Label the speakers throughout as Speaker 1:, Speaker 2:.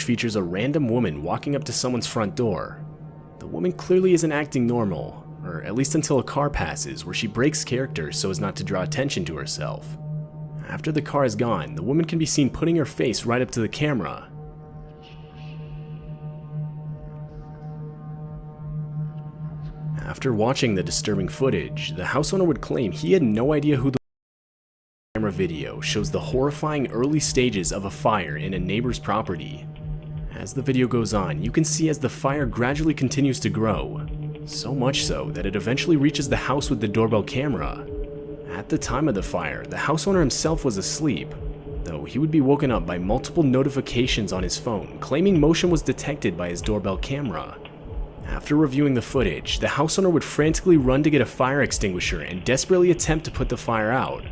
Speaker 1: footage features a random woman walking up to someone's front door. The woman clearly isn't acting normal, or at least until a car passes where she breaks character so as not to draw attention to herself. After the car is gone, the woman can be seen putting her face right up to the camera. After watching the disturbing footage, the house owner would claim he had no idea who the camera video shows the horrifying early stages of a fire in a neighbor's property. As the video goes on, you can see as the fire gradually continues to grow, so much so that it eventually reaches the house with the doorbell camera. At the time of the fire, the house owner himself was asleep, though he would be woken up by multiple notifications on his phone claiming motion was detected by his doorbell camera. After reviewing the footage, the house owner would frantically run to get a fire extinguisher and desperately attempt to put the fire out.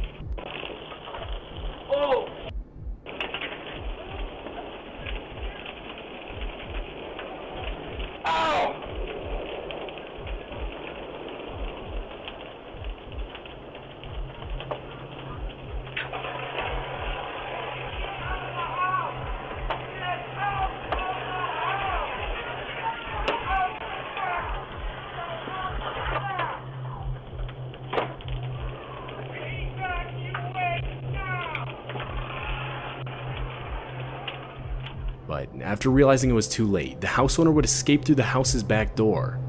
Speaker 1: But after realizing it was too late, the house owner would escape through the house's back door.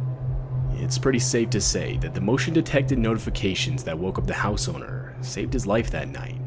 Speaker 1: It's pretty safe to say that the motion detected notifications that woke up the house owner saved his life that night.